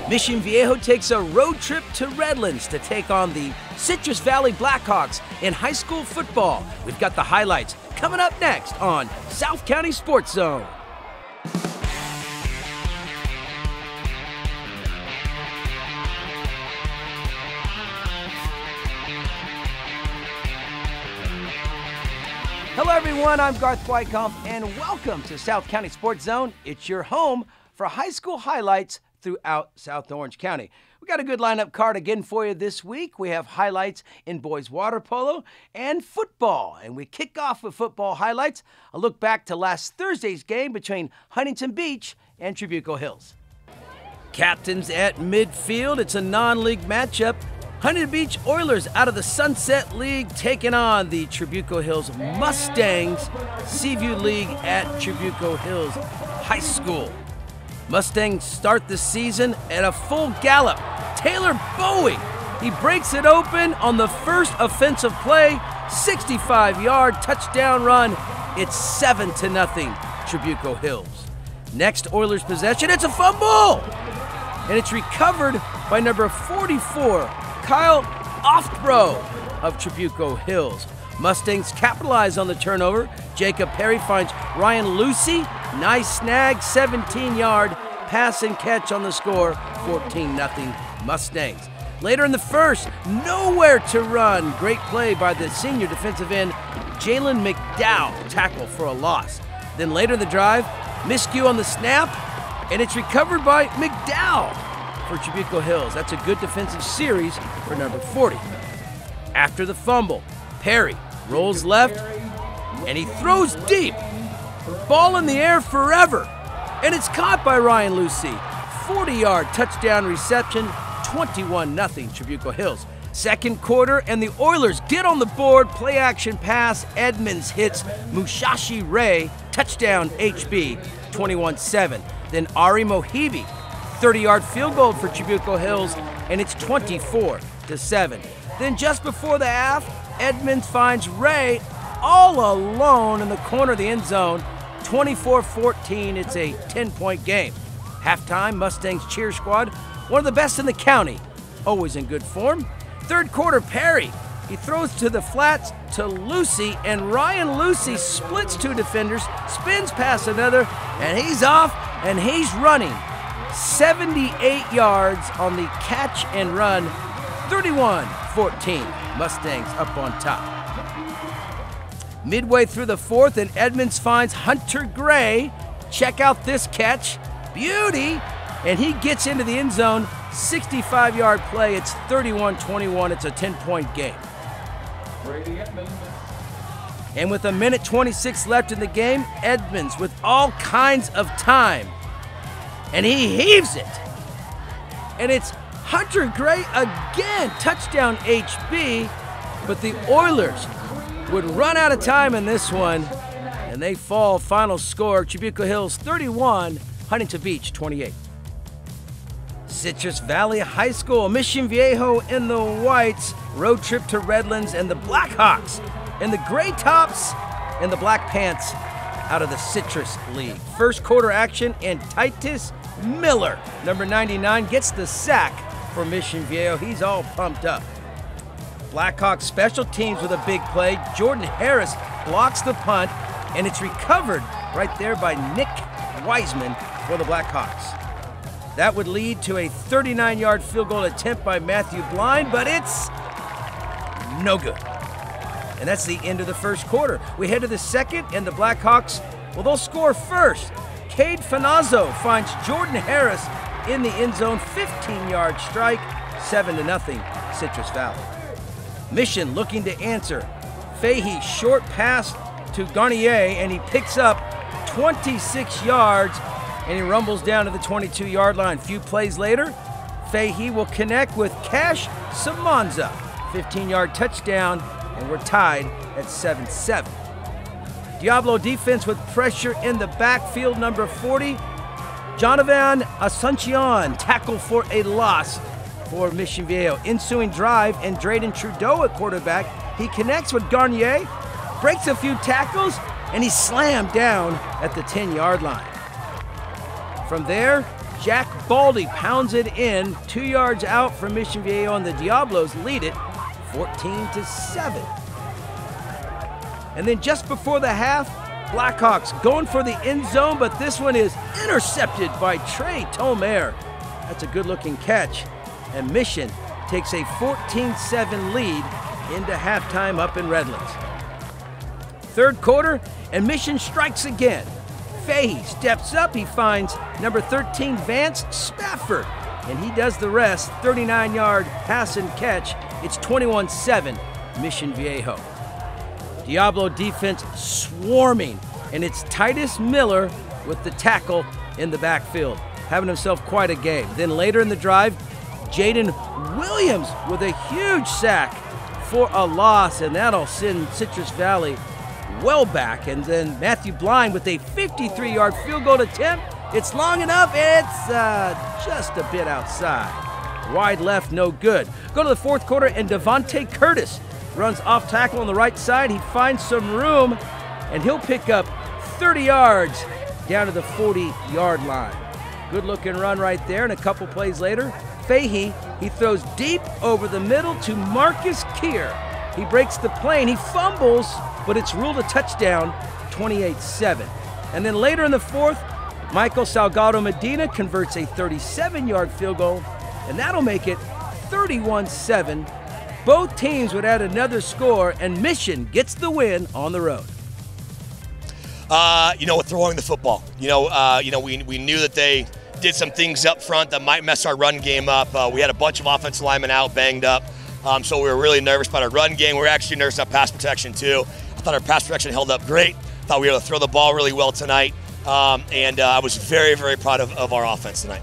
Mission Viejo takes a road trip to Redlands to take on the Citrus Valley Blackhawks in high school football. We've got the highlights coming up next on South County SportsZone. Hello everyone, I'm Garth Wyckoff and welcome to South County SportsZone. It's your home for high school highlights throughout South Orange County. We got a good lineup card again for you this week. We have highlights in boys water polo and football. And we kick off with football highlights. A look back to last Thursday's game between Huntington Beach and Trabuco Hills. Captains at midfield, it's a non-league matchup. Huntington Beach Oilers out of the Sunset League taking on the Trabuco Hills Mustangs, Seaview League at Trabuco Hills High School. Mustangs start the season at a full gallop. Taylor Bowie, he breaks it open on the first offensive play, 65-yard touchdown run. It's 7-0 Trabuco Hills. Next Oilers possession, it's a fumble! And it's recovered by number 44, Kyle Oftbro of Trabuco Hills. Mustangs capitalize on the turnover. Jacob Perry finds Ryan Lucy. Nice snag, 17-yard pass and catch on the score, 14-0 Mustangs. Later in the first, nowhere to run. Great play by the senior defensive end, Jalen McDowell, tackle for a loss. Then later in the drive, miscue on the snap, and it's recovered by McDowell for Trabuco Hills. That's a good defensive series for number 40. After the fumble, Perry rolls left, and he throws deep. Ball in the air forever, and it's caught by Ryan Lucy. 40-yard touchdown reception, 21-0 Trabuco Hills. Second quarter, and the Oilers get on the board. Play action pass, Edmonds hits Mushashi Ray, touchdown HB, 21-7. Then Ari Mohibi, 30-yard field goal for Trabuco Hills, and it's 24-7. Then just before the half, Edmonds finds Ray all alone in the corner of the end zone. 24-14, it's a 10-point game. Halftime, Mustangs cheer squad, one of the best in the county, always in good form. Third quarter, Perry, he throws to the flats to Lucy, and Ryan Lucy splits two defenders, spins past another, and he's off, and he's running 78 yards on the catch and run. 31-14, Mustangs up on top. Midway through the fourth, and Edmonds finds Hunter Gray. Check out this catch. Beauty! And he gets into the end zone. 65-yard play. It's 31-21. It's a 10-point game. And with 1:26 left in the game, Edmonds with all kinds of time. And he heaves it. And it's Hunter Gray again. Touchdown HB. But the Oilers would run out of time in this one, and they fall. Final score, Trabuco Hills 31, Huntington Beach 28. Citrus Valley High School, Mission Viejo in the whites, road trip to Redlands, and the Blackhawks in the gray tops and the black pants out of the Citrus League. First quarter action, and Titus Miller, number 99, gets the sack for Mission Viejo. He's all pumped up. Blackhawks special teams with a big play. Jordan Harris blocks the punt, and it's recovered right there by Nick Wiseman for the Blackhawks. That would lead to a 39-yard field goal attempt by Matthew Blind, but it's no good. And that's the end of the first quarter. We head to the second, and the Blackhawks, well, they'll score first. Cade Finazzo finds Jordan Harris in the end zone, 15-yard strike, 7-0 Citrus Valley. Mission looking to answer. Fahey short pass to Garnier, and he picks up 26 yards, and he rumbles down to the 22-yard line. Few plays later, Fahey will connect with Cash Samanza. 15-yard touchdown, and we're tied at 7-7. Diablo defense with pressure in the backfield, number 40. Jonavan Asuncion, tackle for a loss for Mission Viejo. Ensuing drive, and Drayden Trudeau at quarterback. He connects with Garnier, breaks a few tackles, and he's slammed down at the 10-yard line. From there, Jack Baldy pounds it in 2 yards out from Mission Viejo, and the Diablos lead it 14-7. And then just before the half, Blackhawks going for the end zone, but this one is intercepted by Trey Tomer. That's a good-looking catch, and Mission takes a 14-7 lead into halftime up in Redlands. Third quarter, and Mission strikes again. Fahey steps up, he finds number 13 Vance Spafford, and he does the rest, 39-yard pass and catch. It's 21-7, Mission Viejo. Diablo defense swarming, and it's Titus Miller with the tackle in the backfield, having himself quite a game. Then later in the drive, Jaden Williams with a huge sack for a loss, and that'll send Citrus Valley well back. And then Matthew Blind with a 53-yard field goal attempt. It's long enough, it's just a bit outside. Wide left, no good. Go to the fourth quarter, and Devontae Curtis runs off tackle on the right side. He finds some room, and he'll pick up 30 yards down to the 40-yard line. Good looking run right there, and a couple plays later, Fahey, he throws deep over the middle to Marcus Keir. He breaks the plane, he fumbles, but it's ruled a touchdown, 28-7. And then later in the fourth, Michael Salgado Medina converts a 37-yard field goal, and that'll make it 31-7. Both teams would add another score, and Mission gets the win on the road. With throwing the football. We knew that they did some things up front that might mess our run game up. We had a bunch of offensive linemen out, banged up, so we were really nervous about our run game. We were actually nervous about pass protection too. I thought our pass protection held up great. Thought we were able to throw the ball really well tonight, and I was very, very proud of our offense tonight.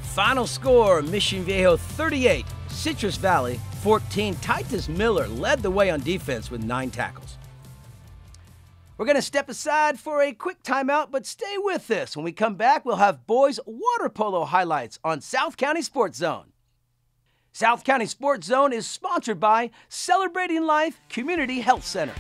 Final score, Mission Viejo 38, Citrus Valley 14. Titus Miller led the way on defense with 9 tackles. We're going to step aside for a quick timeout, but stay with us. When we come back, we'll have boys water polo highlights on South County SportsZone. South County SportsZone is sponsored by Celebrating Life Community Health Center.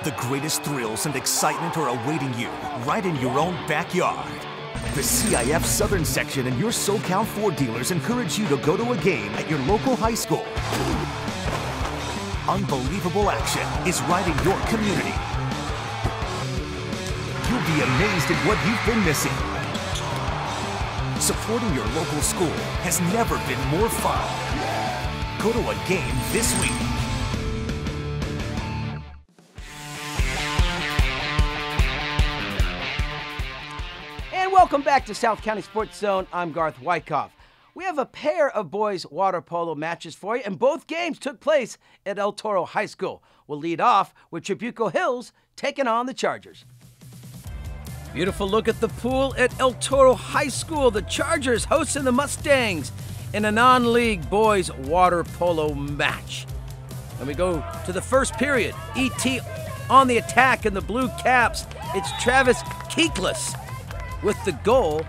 The greatest thrills and excitement are awaiting you right in your own backyard. The CIF Southern Section and your SoCal Ford dealers encourage you to go to a game at your local high school. Unbelievable action is right in your community. You'll be amazed at what you've been missing. Supporting your local school has never been more fun. Go to a game this week. Welcome back to South County SportsZone. I'm Garth Wyckoff. We have a pair of boys water polo matches for you, and both games took place at El Toro High School. We'll lead off with Trabuco Hills taking on the Chargers. Beautiful look at the pool at El Toro High School. The Chargers hosting the Mustangs in a non-league boys water polo match. And we go to the first period. ET on the attack in the blue caps. It's Travis Keekless with the goal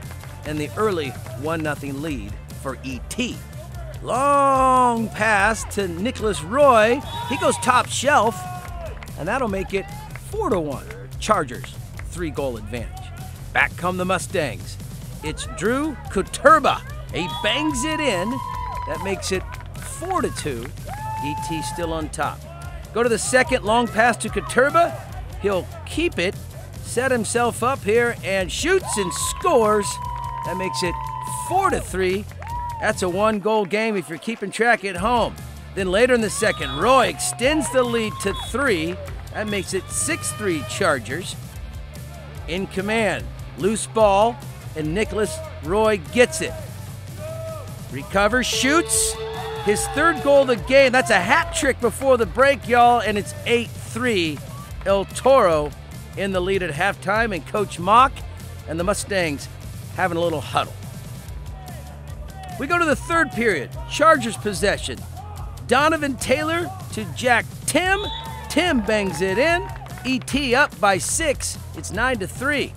and the early 1-0 lead for ET. Long pass to Nicholas Roy. He goes top shelf, and that'll make it 4-1. Chargers, 3-goal advantage. Back come the Mustangs. It's Drew Kuturba. He bangs it in. That makes it 4-2. ET still on top. Go to the second, long pass to Kuturba. He'll keep it, set himself up here, and shoots and scores. That makes it 4-3. That's a 1-goal game if you're keeping track at home. Then later in the second, Roy extends the lead to 3. That makes it 6-3 Chargers. In command, loose ball, and Nicholas Roy gets it. Recovers, shoots. His 3rd goal of the game. That's a hat trick before the break, y'all, and it's 8-3. El Toro in the lead at halftime, and Coach Mock and the Mustangs having a little huddle. We go to the 3rd period. Chargers possession. Donovan Taylor to Jack Tim. Tim bangs it in. ET up by 6. It's 9-3.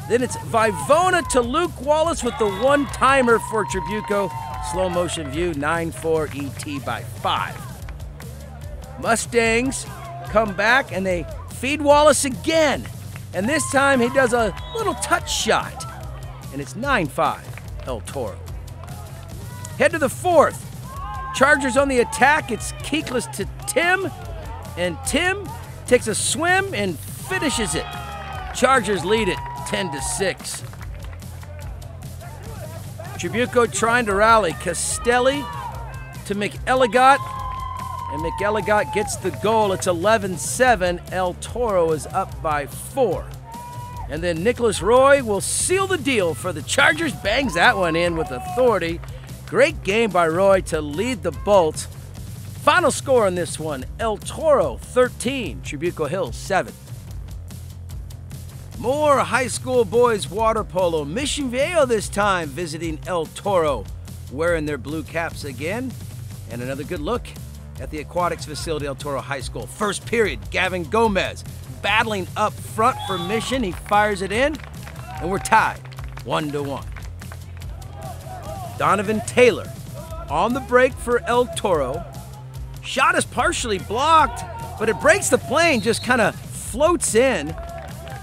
Then it's Vivona to Luke Wallace with the one-timer for Trabuco. Slow motion view, 9-4 ET by 5. Mustangs come back, and they feed Wallace again. And this time he does a little touch shot. And it's 9-5, El Toro. Head to the fourth. Chargers on the attack. It's keekless to Tim. And Tim takes a swim and finishes it. Chargers lead it 10-6. Trabuco trying to rally. Castelli to McElligott. And McElligott gets the goal. It's 11-7. El Toro is up by 4. And then Nicholas Roy will seal the deal for the Chargers. Bangs that one in with authority. Great game by Roy to lead the Bolts. Final score on this one, El Toro 13, Trabuco Hills 7. More high school boys water polo. Mission Viejo this time visiting El Toro, wearing their blue caps again. And another good look at the aquatics facility, El Toro High School. First period, Gavin Gomez battling up front for Mission. He fires it in, and we're tied 1-1. Donovan Taylor on the break for El Toro. Shot is partially blocked, but it breaks the plane, just kind of floats in,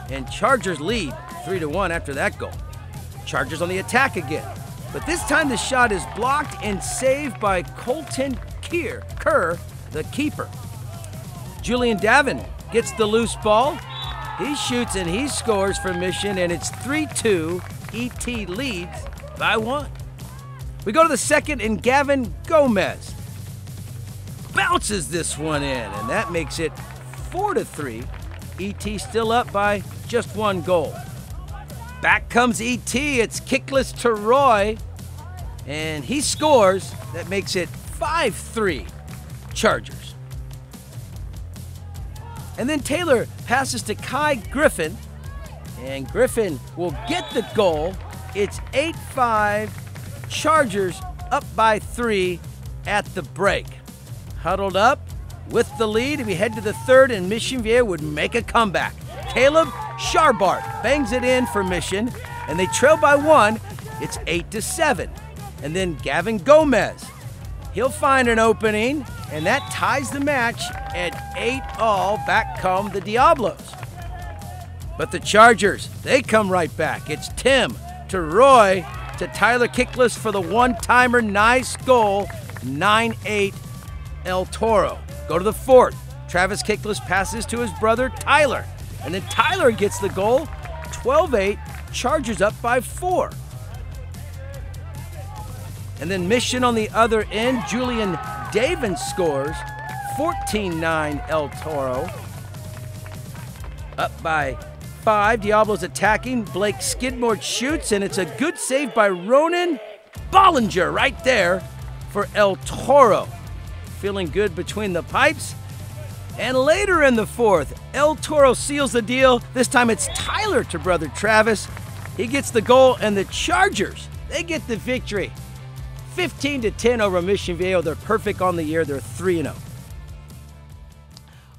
and Chargers lead 3-1 after that goal. Chargers on the attack again, but this time the shot is blocked and saved by Colton Kerr, the keeper. Julian Davin gets the loose ball. He shoots and he scores for Mission, and it's 3-2. ET leads by 1. We go to the second, and Gavin Gomez bounces this one in, and that makes it 4-3. ET still up by just 1 goal. Back comes ET. It's kickless to Roy, and he scores. That makes it 5-3 Chargers. And then Taylor passes to Kai Griffin, and Griffin will get the goal. It's 8-5 Chargers up by 3 at the break. Huddled up with the lead, we head to the third, and Mission Viejo would make a comeback. Caleb Sharbart bangs it in for Mission, and they trail by 1. It's 8-7. And then Gavin Gomez, he'll find an opening, and that ties the match at 8-all. Back come the Diablos. But the Chargers, they come right back. It's Tim to Roy to Tyler Kickless for the one-timer. Nice goal, 9-8 El Toro. Go to the fourth. Travis Kickless passes to his brother Tyler, and then Tyler gets the goal, 12-8. Chargers up by 4. And then Mission on the other end, Julian Davin scores, 14-9 El Toro. Up by 5, Diablos attacking. Blake Skidmore shoots, and it's a good save by Ronan Bollinger right there for El Toro. Feeling good between the pipes. And later in the fourth, El Toro seals the deal. This time it's Tyler to brother Travis. He gets the goal, and the Chargers, they get the victory. 15-10 over Mission Viejo. They're perfect on the year. They're 3-0.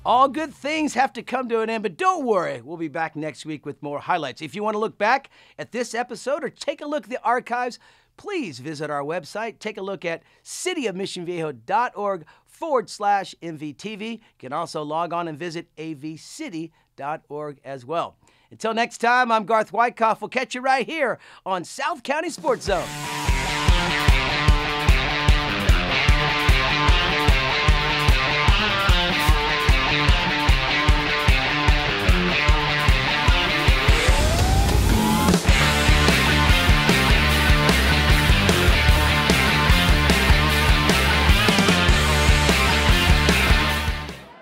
All good things have to come to an end, but don't worry. We'll be back next week with more highlights. If you want to look back at this episode or take a look at the archives, please visit our website. Take a look at cityofmissionviejo.org/MVTV. You can also log on and visit avcity.org as well. Until next time, I'm Garth Wyckoff. We'll catch you right here on South County Sports Zone.